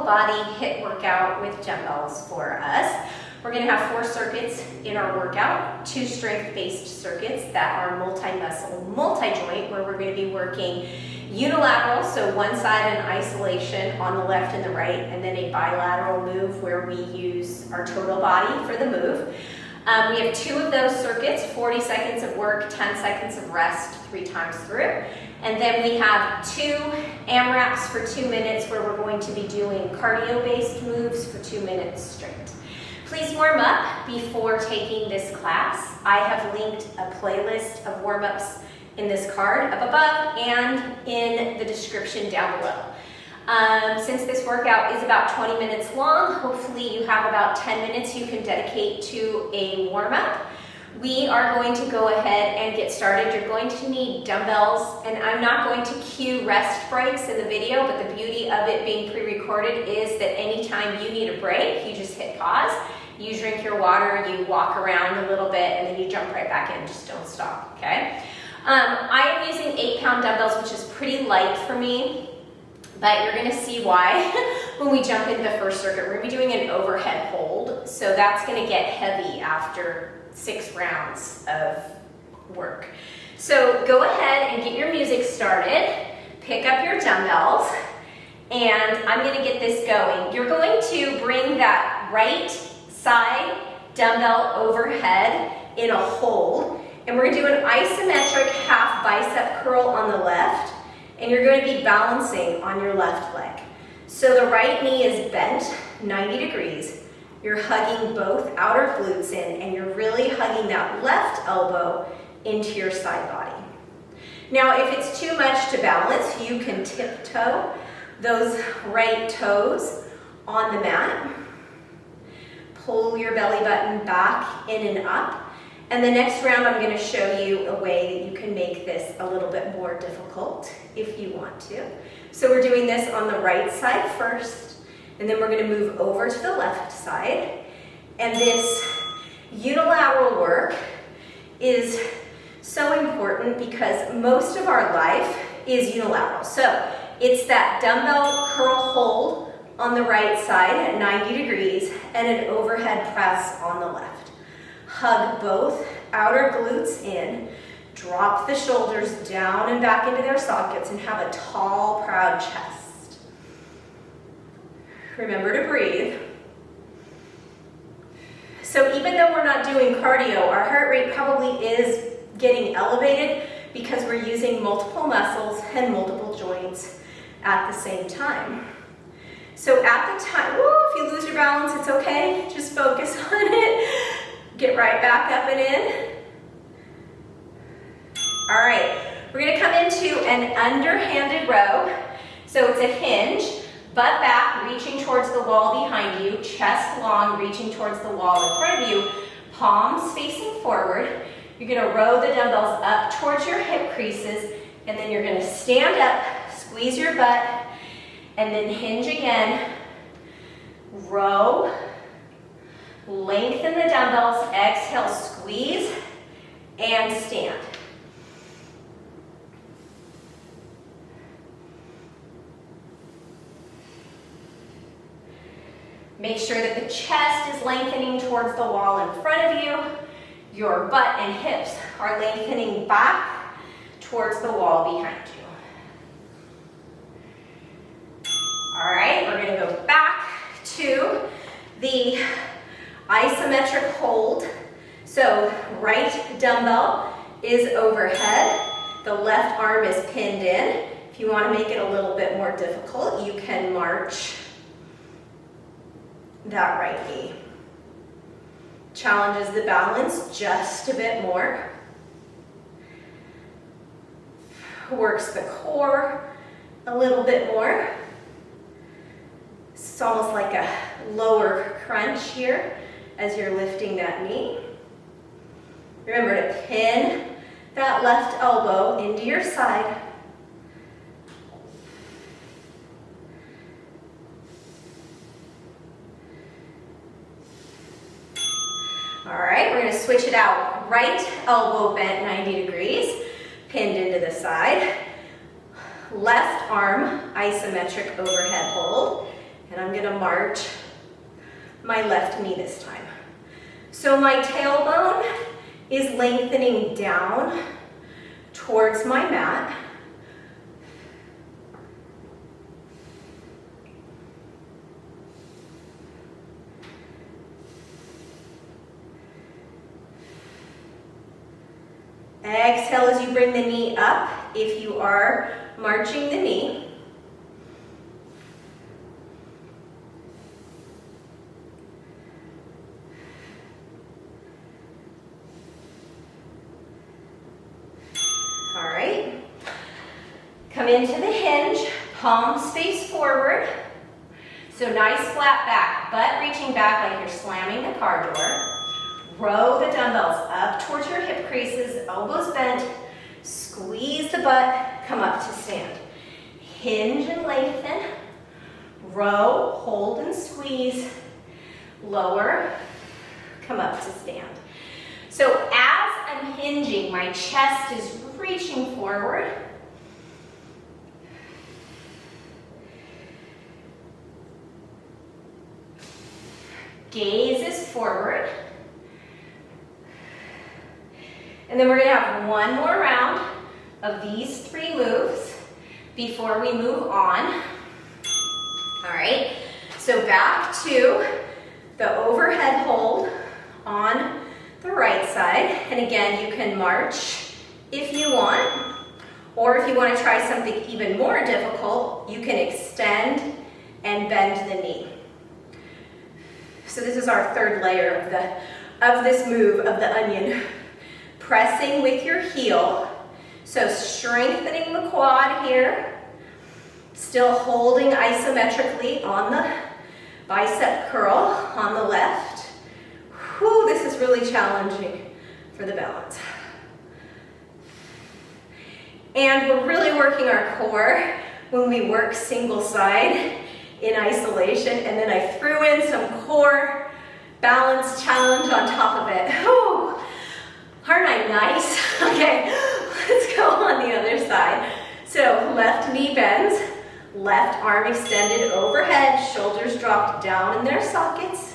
total body HIIT workout with dumbbells for us. We're going to have 4 circuits in our workout, 2 strength-based circuits that are multi-muscle, multi-joint, where we're going to be working unilateral, so one side in isolation on the left and the right, and then a bilateral move where we use our total body for the move. We have 2 of those circuits, 40 seconds of work, 10 seconds of rest, 3 times through. And then we have 2 Amraps for 2 minutes where we're going to be doing cardio-based moves for 2 minutes straight. Please warm up before taking this class. I have linked a playlist of warm-ups in this card up above and in the description down below. Since this workout is about 20 minutes long, hopefully you have about 10 minutes you can dedicate to a warm-up. We are going to go ahead and get started. You're going to need dumbbells, and I'm not going to cue rest breaks in the video, but the beauty of it being pre-recorded is that anytime you need a break, you just hit pause, you drink your water, you walk around a little bit, and then you jump right back in. Just don't stop, okay? I am using 8-pound dumbbells, which is pretty light for me, but you're gonna see why when we jump into the first circuit. We're gonna be doing an overhead hold, so that's gonna get heavy after 6 rounds of work. So go ahead and get your music started, pick up your dumbbells, and I'm gonna get this going. You're going to bring that right side dumbbell overhead in a hold, and we're gonna do an isometric half bicep curl on the left, and you're going to be balancing on your left leg. So the right knee is bent 90 degrees. You're hugging both outer glutes in, and you're really hugging that left elbow into your side body. Now, if it's too much to balance, you can tiptoe those right toes on the mat. Pull your belly button back in and up. And the next round, I'm going to show you a way that you can make this a little bit more difficult if you want to. So we're doing this on the right side first, and then we're going to move over to the left side. And this unilateral work is so important because most of our life is unilateral. So it's that dumbbell curl hold on the right side at 90 degrees and an overhead press on the left. Hug both outer glutes in, drop the shoulders down and back into their sockets, and have a tall, proud chest. Remember to breathe. So even though we're not doing cardio, our heart rate probably is getting elevated because we're using multiple muscles and multiple joints at the same time. So at the time, if you lose your balance, it's okay. Just focus on it. Get right back up and in. All right, we're gonna come into an underhanded row. So it's a hinge, butt back, reaching towards the wall behind you, chest long, reaching towards the wall in front of you, palms facing forward. You're gonna row the dumbbells up towards your hip creases, and then you're gonna stand up, squeeze your butt, and then hinge again, row, lengthen the dumbbells, exhale, squeeze, and stand. Make sure that the chest is lengthening towards the wall in front of you. Your butt and hips are lengthening back towards the wall behind you. All right, we're gonna go back to the isometric hold. So right dumbbell is overhead. The left arm is pinned in. If you want to make it a little bit more difficult, you can march that right knee. Challenges the balance just a bit more. Works the core a little bit more. It's almost like a lower crunch here as you're lifting that knee. Remember to pin that left elbow into your side. All right, we're going to switch it out. Right elbow bent 90 degrees, pinned into the side. Left arm isometric overhead hold. And I'm going march my left knee this time. So my tailbone is lengthening down towards my mat. Exhale as you bring the knee up if you are marching the knee. All right. Come into the hinge, palms face forward. So nice flat back, butt reaching back like you're slamming the car door. Row the dumbbells up towards your hip creases, elbows bent. Squeeze the butt, come up to stand. Hinge and lengthen. Row, hold and squeeze. Lower, come up to stand. So as I'm hinging, my chest is reaching forward. Gaze is forward. And then we're going to have one more round of these 3 moves before we move on. All right, so back to the overhead hold on the right side. And again, you can march if you want, or if you want to try something even more difficult, you can extend and bend the knee. So this is our 3rd layer of this move of the onion. Pressing with your heel, so strengthening the quad here, still holding isometrically on the bicep curl on the left. Whew, this is really challenging for the balance. And we're really working our core when we work single side in isolation, and then I threw in some core balance challenge on top of it. Whew. Aren't I nice? Okay, let's go on the other side. So left knee bends, left arm extended overhead, shoulders dropped down in their sockets.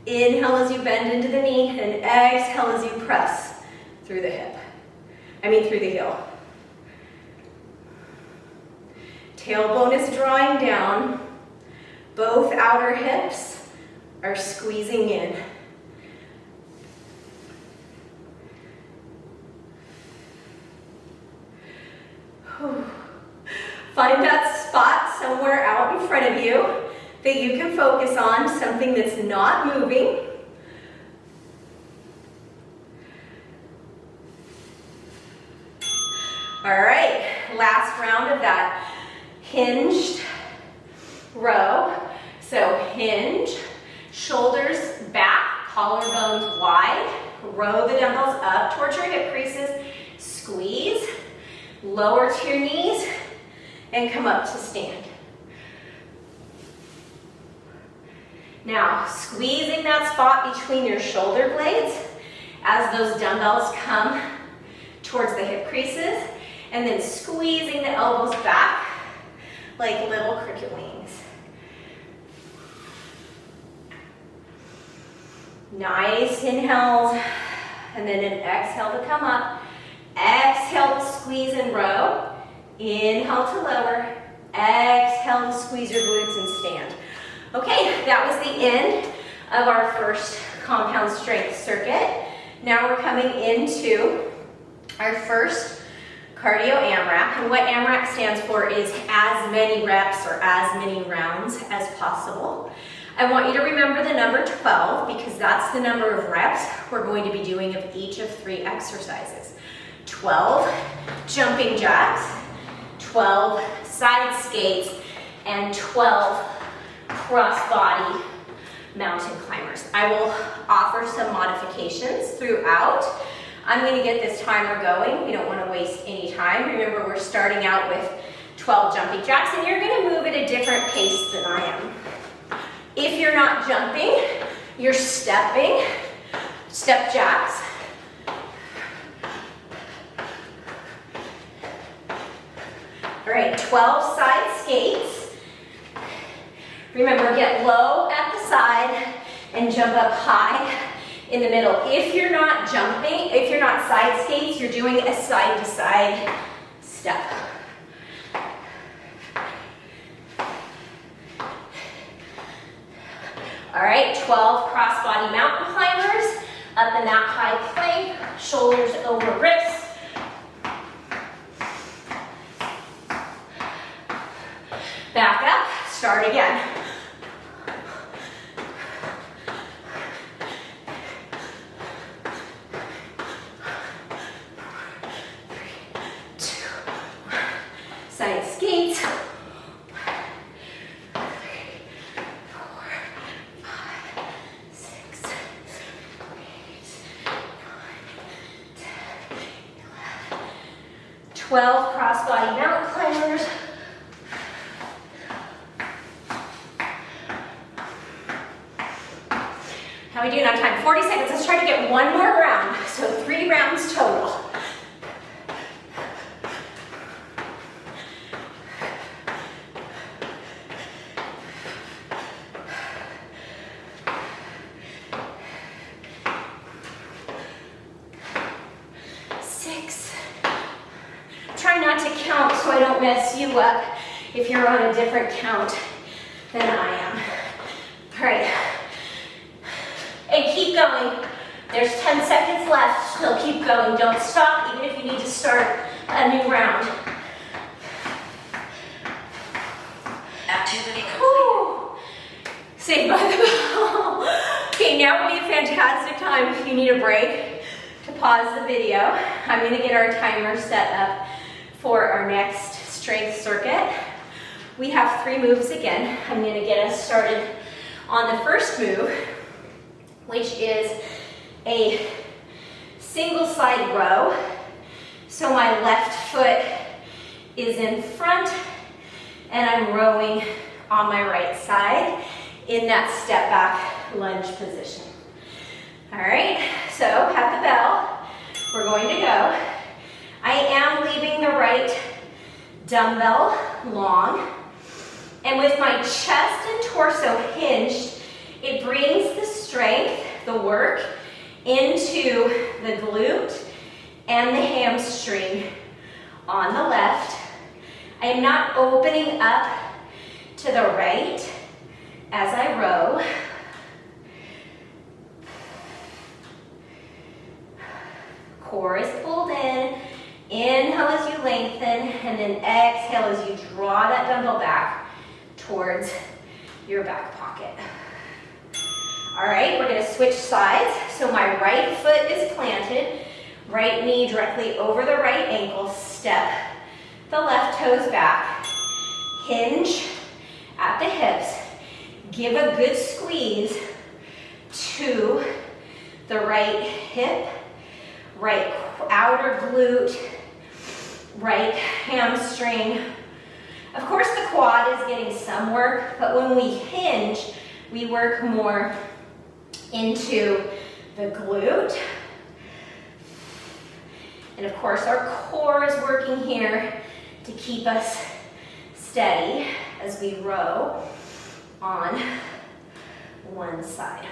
Inhale as you bend into the knee, and exhale as you press through the through the heel. Tailbone is drawing down. Both outer hips are squeezing in. Find that spot somewhere out in front of you that you can focus on, something that's not moving. All right, last round of that hinged row. So hinge, shoulders back, collarbones wide. Row the dumbbells up towards your hip creases. Squeeze. Lower to your knees and come up to stand. Now, squeezing that spot between your shoulder blades as those dumbbells come towards the hip creases, and then squeezing the elbows back like little cricket wings. Nice inhales, and then an exhale to come up. Exhale to squeeze and row. Inhale to lower. Exhale to squeeze your glutes and stand. Okay, that was the end of our first compound strength circuit. Now we're coming into our first cardio Amrap. And what Amrap stands for is as many reps or as many rounds as possible. I want you to remember the number 12 because that's the number of reps we're going to be doing of each of 3 exercises. 12 jumping jacks, 12 side skates, and 12 crossbody mountain climbers. I will offer some modifications throughout. I'm going to get this timer going. We don't want to waste any time. Remember, we're starting out with 12 jumping jacks, and you're going to move at a different pace than I am. If you're not jumping, you're stepping, step jacks. All right, 12 side skates. Remember, get low at the side and jump up high in the middle. If you're not jumping, if you're not side skates, you're doing a side to side step. All right, 12 crossbody mountain climbers up in that high plank, shoulders over wrists. Back up, start again. Side skates. 3, 4, 5, 6, 7, 8, 9, 10, 11, 12 crossbody mountain climbers. How are we doing on time? 40 seconds. Let's try to get one more round. So 3 rounds total. Try not to count so I don't mess you up if you're on a different count than I am. All right. And keep going. There's 10 seconds left. Still keep going. Don't stop, even if you need to start a new round. Activity complete. Saved by the bell. Okay, now would be a fantastic time if you need a break to pause the video. I'm going to get our timer set up for our next strength circuit. We have 3 moves again. I'm going to get us started on the first move, which is a single side row. So my left foot is in front and I'm rowing on my right side in that step back lunge position. All right, so at the bell, we're going to go. I am leaving the right dumbbell long, and with my chest and torso hinged, it brings the strength, the work, into the glute and the hamstring on the left. I am not opening up to the right as I row. Core is pulled in. Inhale as you lengthen, and then exhale as you draw that dumbbell back towards your back pocket. All right, we're gonna switch sides. So my right foot is planted, right knee directly over the right ankle, step the left toes back, hinge at the hips, give a good squeeze to the right hip, right outer glute, right hamstring. Of course, the quad is getting some work, but when we hinge, we work more into the glute. And of course, our core is working here to keep us steady as we row on one side.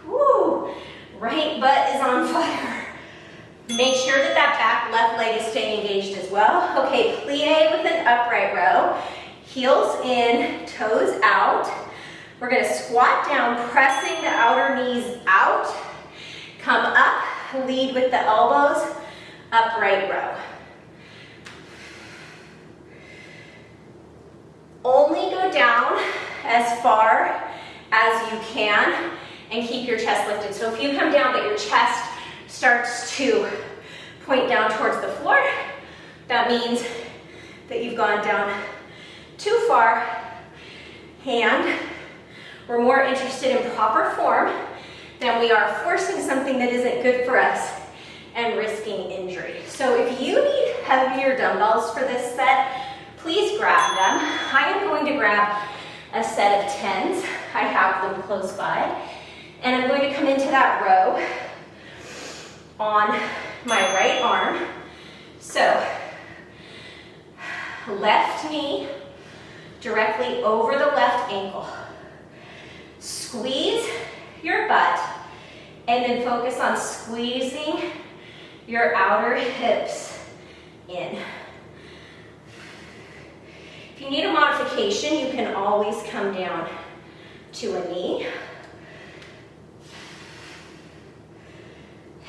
Woo! Right butt is on fire. Make sure that that back left leg is staying engaged as well. Okay, plie with an upright row. Heels in, toes out. We're gonna squat down, pressing the outer knees out. Come up, lead with the elbows, upright row. Only go down as far as you can and keep your chest lifted. So if you come down but your chest starts to point down towards the floor, that means that you've gone down too far. And we're more interested in proper form than we are forcing something that isn't good for us and risking injury. So if you need heavier dumbbells for this set, please grab them. I am going to grab a set of 10s. I have them close by. And I'm going to come into that row on my right arm. So, left knee directly over the left ankle. Squeeze your butt and then focus on squeezing your outer hips in. If you need a modification, you can always come down to a knee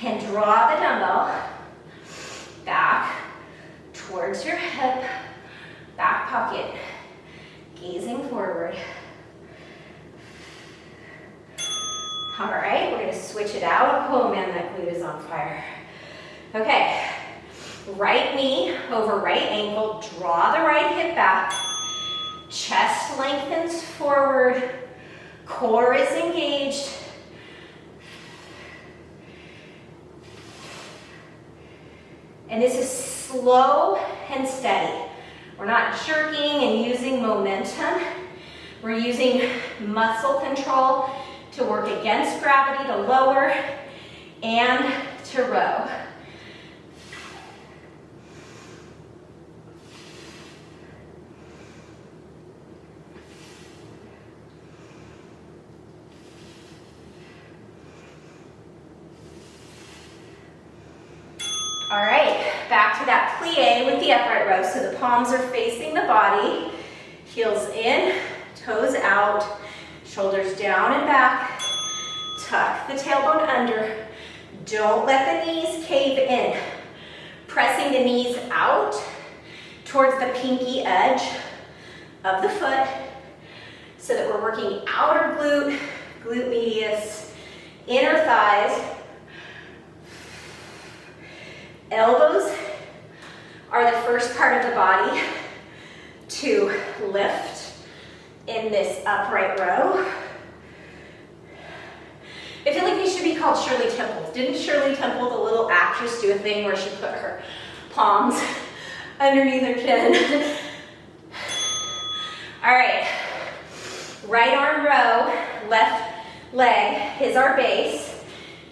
and draw the dumbbell back towards your hip, back pocket, gazing forward. All right, we're gonna switch it out. Oh man, that glute is on fire. Okay, right knee over right ankle, draw the right hip back, chest lengthens forward, core is engaged. And this is slow and steady. We're not jerking and using momentum. We're using muscle control to work against gravity to lower and to row. All right, back to that plie with the upright row. So the palms are facing the body, heels in, toes out, shoulders down and back, tuck the tailbone under. Don't let the knees cave in. Pressing the knees out towards the pinky edge of the foot so that we're working outer glute, glute medius, inner thighs. Elbows are the first part of the body to lift in this upright row. I feel like these should be called Shirley Temples. Didn't Shirley Temple, the little actress, do a thing where she put her palms underneath her chin? All right, right arm row, left leg is our base.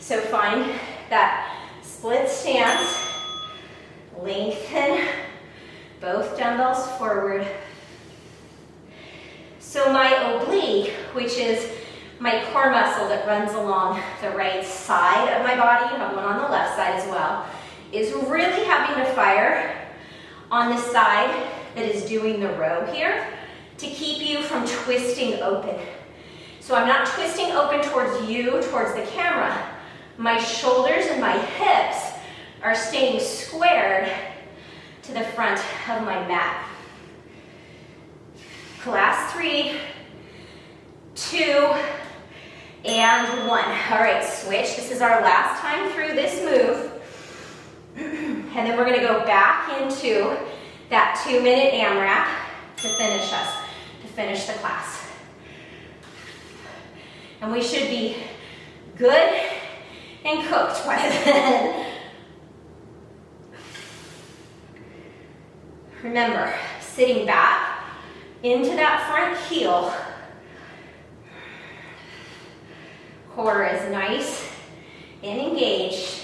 So find that split stance, lengthen both dumbbells forward. So my oblique, which is my core muscle that runs along the right side of my body, you have one on the left side as well, is really having to fire on the side that is doing the row here to keep you from twisting open. So I'm not twisting open towards you, towards the camera. My shoulders and my hips are staying squared to the front of my mat. Last 3, 2, and 1. All right, switch. This is our last time through this move. And then we're gonna go back into that 2-minute Amrap to finish us, to finish the class. And we should be good and cooked by then. Remember, sitting back into that front heel. Core is nice and engaged.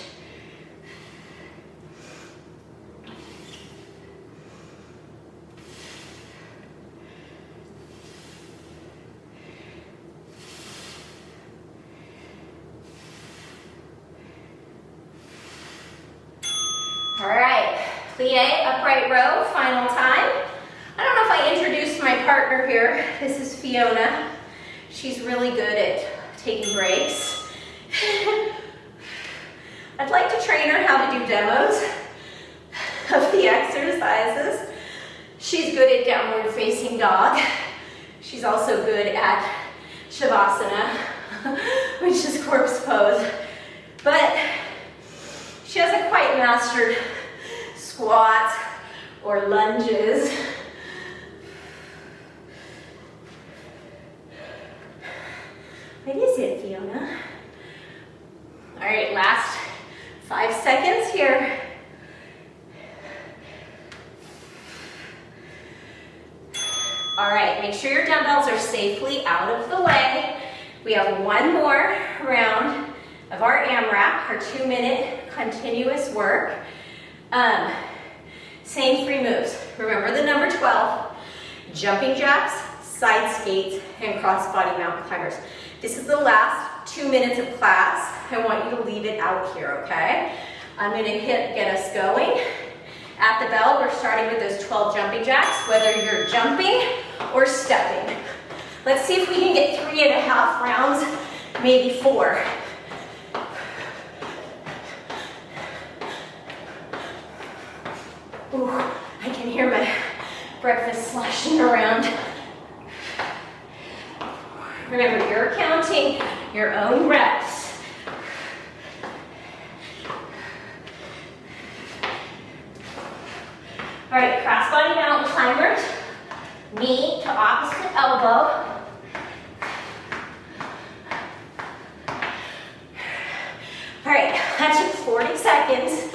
All right, plie, upright row, final time. I don't know if I introduced my partner here. This is Fiona. She's really good at taking breaks. I'd like to train her how to do demos of the exercises. She's good at downward facing dog. She's also good at Shavasana, which is corpse pose. But she hasn't quite mastered squats or lunges. What is it, Fiona? All right, last 5 seconds here. All right, make sure your dumbbells are safely out of the way. We have one more round of our Amrap, our 2-minute continuous work. Same 3 moves. Remember the number 12, jumping jacks, side skates, and crossbody mountain climbers. This is the last 2 minutes of class. I want you to leave it out here, okay? I'm gonna get us going. At the bell, we're starting with those 12 jumping jacks, whether you're jumping or stepping. Let's see if we can get 3.5 rounds, maybe 4. Ooh, I can hear my breakfast sloshing around. Remember, you're counting your own reps. All right, crossbody mountain climbers, knee to opposite elbow. All right, that took 40 seconds.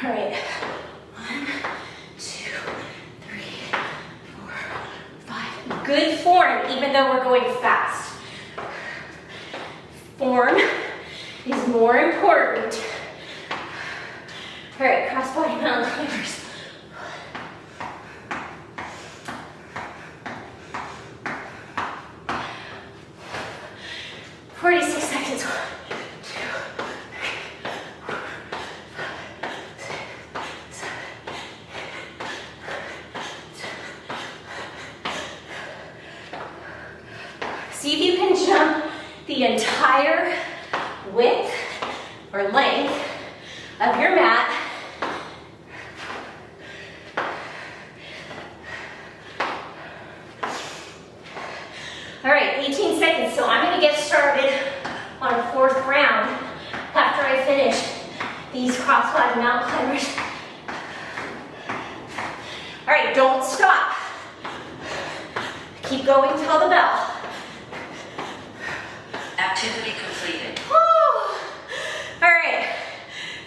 All right, 1, 2, 3, 4, 5. Good form, even though we're going fast. Form is more important. All right, crossbody mountain climbers. See if you can jump the entire width or length of your mat. All right, 18 seconds. So I'm going to get started on 4th round after I finish these crossbody mountain climbers. All right, don't stop. Keep going till the bell. Activity completed. Woo. All right,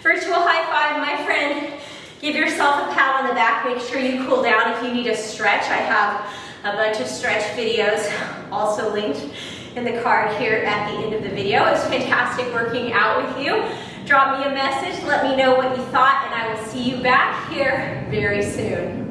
virtual high five, my friend. Give yourself a pat on the back. Make sure you cool down if you need a stretch. I have a bunch of stretch videos also linked in the card here at the end of the video. It was fantastic working out with you. Drop me a message, let me know what you thought, and I will see you back here very soon.